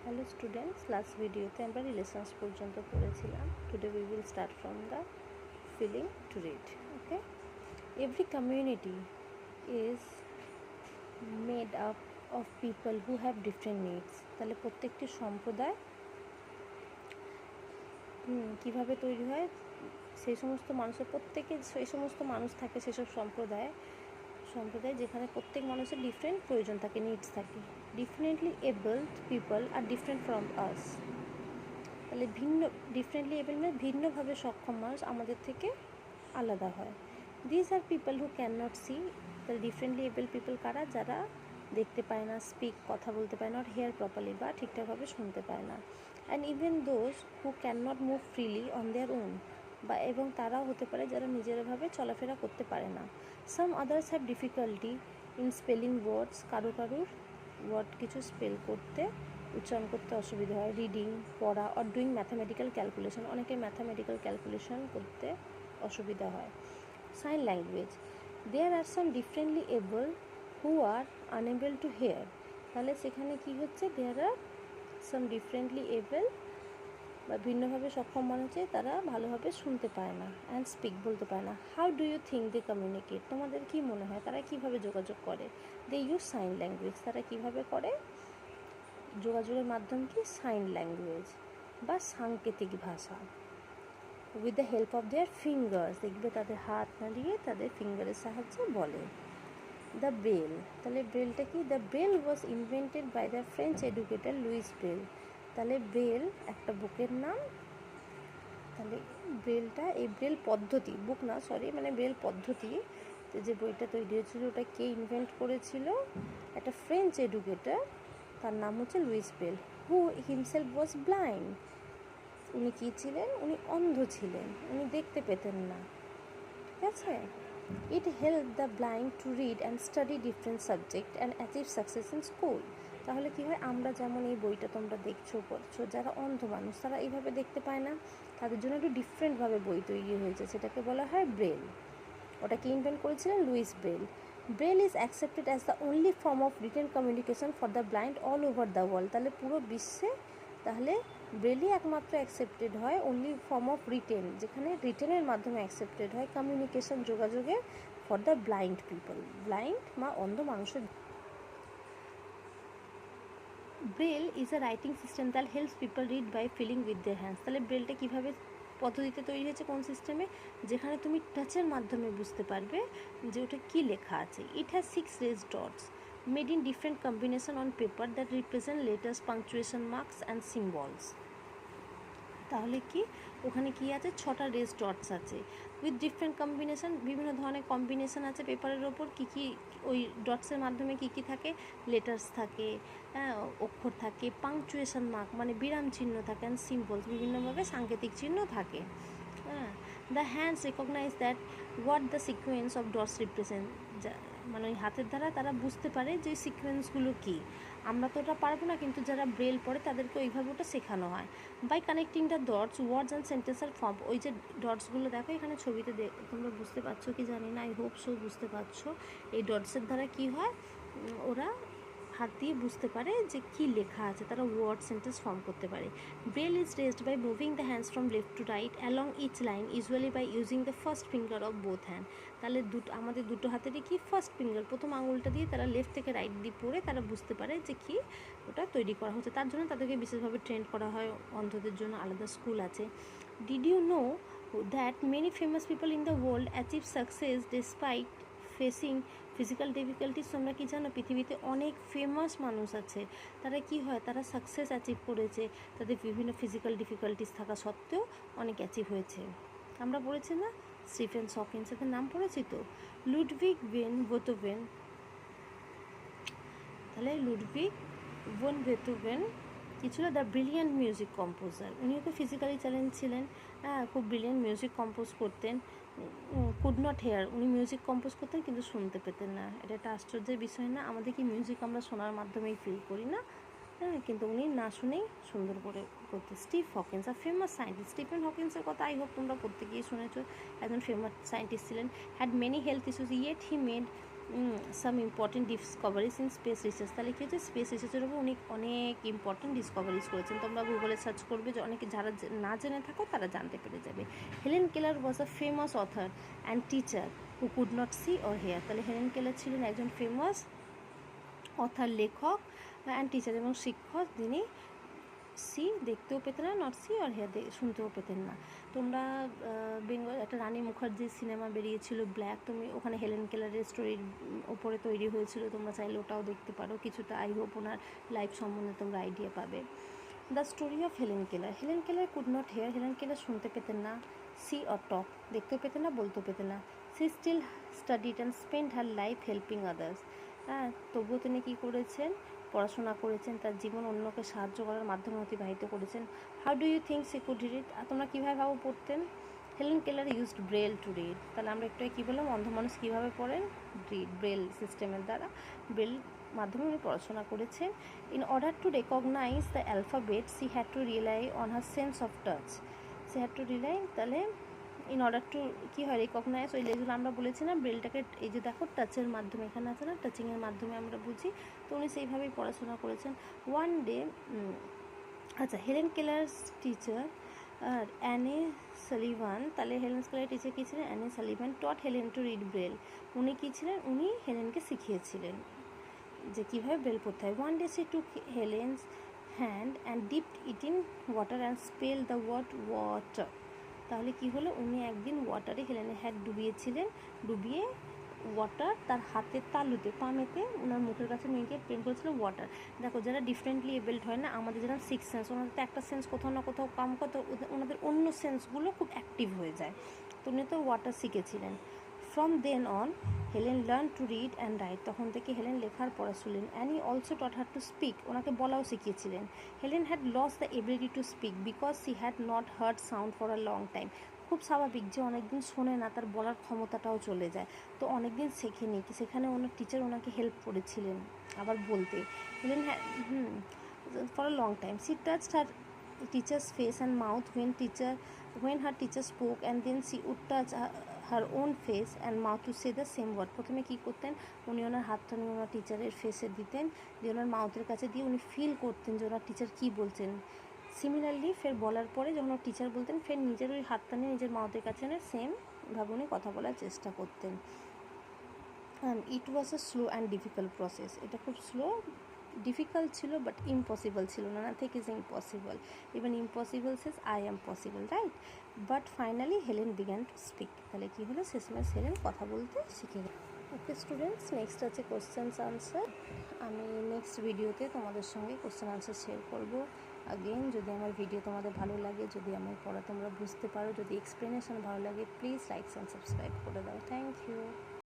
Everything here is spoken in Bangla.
Hello students, last video te আমরা রিলেশনস পর্যন্ত পড়েছিলাম. Today we will start from the feeling to read. Okay, every community is made up of people who have different needs. তাহলে প্রত্যেকটি সম্প্রদায় কিভাবে তৈরি হয়, সেই সমস্ত মানুষের প্রত্যেকে সেই সমস্ত মানুষ থাকে সেসব সম্প্রদায় যেখানে প্রত্যেক মানুষের ডিফারেন্ট প্রয়োজন থাকে, নিডস থাকে. Differently abled people are different from us. তাহলে ডিফারেন্টলি এবল মানে ভিন্নভাবে সক্ষম মানুষ আমাদের থেকে আলাদা হয়. This are people who can not see. তাহলে ডিফারেন্টলি এবল পিপল কারা? যারা দেখতে পায় না, স্পিক কথা বলতে পায় না, হেয়ার প্রপারলি বা ঠিকঠাকভাবে শুনতে পায় না. And even those who can not move freely on their own, বা এবং তারাও হতে পারে যারা নিজেরভাবে চলাফেরা করতে পারে না. Some others have difficulty in spelling words. কারোর ওয়ার্ড কিছু স্পেল করতে, উচ্চারণ করতে অসুবিধা হয়. রিডিং, পড়া, অর ডুইং ম্যাথামেটিক্যাল ক্যালকুলেশন. অনেকে ম্যাথামেটিক্যাল ক্যালকুলেশন করতে অসুবিধা হয়. Sign language. There are some differently able who are unable to hear. তাহলে সেখানে কি হচ্ছে? দেয়ার আর সাম ডিফারেন্টলি এবল বা ভিন্নভাবে সক্ষম মানুষ আছে, তারা ভালোভাবে শুনতে পায় না, অ্যান্ড স্পিক বলতে পারে না. How do you think they communicate? তোমাদের কি মনে হয় তারা কিভাবে যোগাযোগ করে? They use sign language. তারা কিভাবে করে? যোগাযোগের মাধ্যম কি? সাইন ল্যাঙ্গুয়েজ বা সাংকেতিক ভাষা. With the help of their fingers. দেখবে তাদের হাত নাড়িয়ে তাদের ফিঙ্গারের সাহায্যে বলে. The Braille. তাহলে ব্রেলটা কি? The Braille was invented by the French educator Louis Braille. তাহলে ব্রেল একটা বুকের নাম. তাহলে ব্রেলটা, এই ব্রেল পদ্ধতি, বুক না সরি, মানে ব্রেল পদ্ধতি যে বইটা তৈরি হয়েছিল ওটা কে ইনভেন্ট করেছিল? একটা ফ্রেঞ্চ এডুকেটর, তার নাম হচ্ছে Louis Braille, who himself was blind. উনি কী ছিলেন? উনি অন্ধ ছিলেন, উনি দেখতে পেতেন না. ঠিক আছে. It help the blind to read and study different subject and achieve success in school. তাহলে কী হয়? আমরা যেমন এই বইটা তোমরা দেখছো পড়ছো, যারা অন্ধ মানুষ তারা এইভাবে দেখতে পায় না, তাদের জন্য একটু ডিফারেন্টভাবে বই তৈরি হয়েছে, সেটাকে বলা হয় ব্রেল. ওটা কি ইনভেন্ট করেছিলেন? Louis Braille. Braille is accepted as the only form of written communication for the blind all over the world. তাহলে পুরো বিশ্বে তাহলে ব্রেলই একমাত্র অ্যাকসেপ্টেড হয়, অনলি ফর্ম অফ রিটেন, যেখানে রিটেনের মাধ্যমে অ্যাকসেপ্টেড হয় কমিউনিকেশন, যোগাযোগের, for the blind people. Blind বা অন্ধ মানুষের. Braille is a writing system that helps people read by feeling with their hands. তাহলে ব্রেলটা কীভাবে পদ্ধতিতে তৈরি হয়েছে, কোন সিস্টেমে? যেখানে তুমি টাচের মাধ্যমে বুঝতে পারবে যে ওটা কী লেখা আছে. It has 6 raised dots made in different combination on paper that represent letters, punctuation marks and symbols. তাহলে কি ওখানে কি আছে? 6টা রেস ডটস আছে উইথ ডিফারেন্ট কম্বিনেশন. বিভিন্ন ধরনের কম্বিনেশন আছে পেপারের ওপর. কী কী ওই ডটসের মাধ্যমে কী কী থাকে? লেটার্স থাকে, হ্যাঁ, অক্ষর থাকে, পাংচুয়েশন মার্ক মানে বিরাম চিহ্ন থাকে, অ্যান্ড সিম্বলস বিভিন্নভাবে সাংকেতিক চিহ্ন থাকে. হ্যাঁ, the hands recognise that what the sequence of dots represent. মানে ওই হাতের দ্বারা তারা বুঝতে পারে যে সিকোয়েন্সগুলো কী. আমরা তো ওটা পারবো না, কিন্তু যারা ব্রেল পড়ে তাদেরকে ওইভাবে ওটা শেখানো হয়. By connecting the dots words and sentence are form. ওই যে ডটসগুলো দেখো এখানে ছবিতে তোমরা বুঝতে পারছো কি জানি না, আই হোপ সো বুঝতে পারছো. এই ডটসের দ্বারা কি হয়? ওরা হাত দিয়ে বুঝতে পারে যে কী লেখা আছে, তারা ওয়ার্ড সেন্টেন্স ফর্ম করতে পারে. Braille is read by moving the hands from left to right along each line, usually by using the first finger of both hand. তাহলে আমাদের দুটো হাতেরই কি ফার্স্ট ফিঙ্গার, প্রথম আঙুলটা দিয়ে তারা লেফট থেকে রাইট দিয়ে পড়ে তারা বুঝতে পারে যে কি ওটা তৈরি করা হচ্ছে. তার জন্য তাদেরকে বিশেষভাবে ট্রেন করা হয়. অন্ধদের জন্য আলাদা স্কুল আছে. Did you know that many famous people in the world achieve success despite facing physical difficulties? তোমরা কি জানো পৃথিবীতে অনেক ফেমাস মানুষ আছে, তারা কি হয়? তারা সাকসেস অ্যাচিভ করেছে, তাদের বিভিন্ন ফিজিক্যাল ডিফিকাল্টিস থাকা সত্ত্বেও অনেক অ্যাচিভ হয়েছে. আমরা পড়েছি না স্টিফেন হকিন্সের নাম পড়েছি তো. Ludwig van Beethoven. তাহলে লুডভিগ ভন বেথোভেন কী ছিল? The brilliant music composer. উনিও তো ফিজিক্যালি চ্যালেঞ্জ ছিলেন, হ্যাঁ, খুব ব্রিলিয়ান্ট মিউজিক কম্পোজ করতেন. Could not hear. উনি মিউজিক কম্পোজ করতেন কিন্তু শুনতে পেতেন না. এটা একটা আশ্চর্যের বিষয় না? আমাদের কি মিউজিক আমরা শোনার মাধ্যমেই ফিল করি না? হ্যাঁ, কিন্তু উনি না শুনেই সুন্দর করে করতেন. স্টিভ হকিন্স, আর ফেমাস সায়েন্টিস্ট. স্টিফেন হকিন্সের কথা আই হোপ তোমরা প্রত্যেকেই শুনেছো, একজন ফেমাস সায়েন্টিস্ট ছিলেন. Had many health issues yet he made some important discoveries in space research. তাহলে কী হচ্ছে, স্পেস রিসার্চের উপর অনেক ইম্পর্টেন্ট ডিসকভারিজ করেছেন। তোমরা গুগলে সার্চ করবে, যে অনেকে যারা না জেনে থাকো তারা জানতে পেরে যাবে। Helen Keller was a famous author and teacher who could not see or hear. তাহলে হেলেন কেলার ছিলেন একজন ফেমাস অথার, লেখক অ্যান্ড টিচার এবং শিক্ষক, যিনি দেখতেও পেতেন না, নট সি আর হেয়ার শুনতেও পেতেন না। তোমরা বেঙ্গল একটা রানী মুখার্জির সিনেমা বেরিয়েছিল ব্ল্যাক, তুমি ওখানে হেলেন কেলারের স্টোরির ওপরে তৈরি হয়েছিল, তোমরা চাইলে ওটাও দেখতে পারো। কিছুটা আই হোপ ওনার লাইফ সম্বন্ধে তোমরা আইডিয়া পাবে। The story of Helen Keller. Helen Keller could not hear, Helen Keller শুনতে পেতেন না, সি অর টক দেখতেও পেতেন না, বলতেও পেতেন না। She still studied and spend her life helping others. হ্যাঁ, তবুও তিনি কী করেছেন, পড়াশোনা করেছেন, তার জীবন অন্যকে সাহায্য করার মাধ্যমে অতিবাহিত করেছেন। How do you think she could read? তোমরা কীভাবে ভাবো পড়তেন? Helen Keller used Braille to read. তাহলে আমরা একটু কী বললাম, অন্ধ মানুষ কীভাবে পড়েন? ব্রেল সিস্টেমের দ্বারা, ব্রেল মাধ্যমে উনি পড়াশোনা করেছেন। In order to recognise the alphabet she had to rely on her sense of touch. She had to rely, তাহলে ইন অর্ডার টু কী হয়, রেকগনাইজ, ওই যেগুলো আমরা বলেছি না, ব্রেলটাকে এই যে দেখো টাচের মাধ্যমে, এখানে আছে না, টাচিংয়ের মাধ্যমে আমরা বুঝি, তো উনি সেইভাবেই পড়াশোনা করেছেন। ওয়ান ডে, আচ্ছা, Helen Keller's teacher are Annie Sullivan. তাহলে হেলেন কেলার টিচার কী ছিলেন? Annie Sullivan taught Helen to read Braille. উনি কী ছিলেন? উনি হেলেনকে শিখিয়েছিলেন যে কীভাবে ব্রেল পড়তে হয়। One day she took Helen's hand and dipped it in water and spell the word water. তাহলে কি হলো, উনি একদিন ওয়াটারে হেলেনের হ্যাড ডুবিয়ে ওয়াটার তার হাতের তালুতে, পামেতে, ওনার মুখের কাছে নিয়ে গিয়ে প্রেম করেছিল ওয়াটার। দেখো, যারা ডিফারেন্টলি এবেলড হয় না, আমাদের যারা সিক্স সেন্স, ওনাদের তো একটা সেন্স কোথাও না কোথাও কাম করতে, ওনাদের অন্য সেন্সগুলো খুব অ্যাক্টিভ হয়ে যায়। তো উনি তো ওয়াটার শিখেছিলেন। From then on Helen learn to read and write. তখন থেকে হেলেন লেখার পড়া শুনলেন। Annie also taught her to speak. ওনাকে বলাও শিখিয়েছিলেন। Helen had lost the ability to speak because she had not heard sound for a long time. খুব স্বাভাবিক যে অনেকদিন শোনে না, তার বলার ক্ষমতাটাও চলে যায়, তো অনেকদিন শেখেনি। সেখানে ওনার টিচার ওনাকে হেল্প করেছিলেন আবার বলতে। Helen for a long time she touched her teacher's face and mouth when her teacher spoke, and then she would touch her own face and mouth to say the same word. প্রথমে কী করতেন, উনি ওনার হাতটা নিয়ে ওনার টিচারের ফেসে দিতেন, দিয়ে ওনার মাউথের কাছে দিয়ে উনি ফিল করতেন যে ওনার টিচার কী বলছেন। সিমিলারলি ফের বলার পরে যখন ওনার টিচার বলতেন, ফের নিজের ওই হাতটা নিয়ে নিজের মাউথের কাছে এনে সেমভাবে উনি কথা বলার চেষ্টা করতেন। ইট ওয়াজ আ স্লো অ্যান্ড ডিফিকাল্ট প্রসেস। এটা খুব স্লো, ডিফিকাল্ট ছিল, বাট ইম্পসিবল ছিল না। Nothing is impossible, even impossible says I am possible, right? But finally Helen began to speak. তাহলে কী হলো, শেষমেশ হেলেন কথা বলতে শিখে গেল। ওকে স্টুডেন্টস, নেক্সট আছে কোশ্চেন্স আনসার। আমি নেক্সট ভিডিওতে তোমাদের সঙ্গে কোশ্চেন আনসার শেয়ার করবো। আগেন, যদি আমার ভিডিও তোমাদের ভালো লাগে, যদি আমার পড়া তোমরা বুঝতে পারো, যদি এক্সপ্লেনেশন ভালো লাগে, প্লিজ লাইক অ্যান্ড সাবস্ক্রাইব করে দাও। Thank you.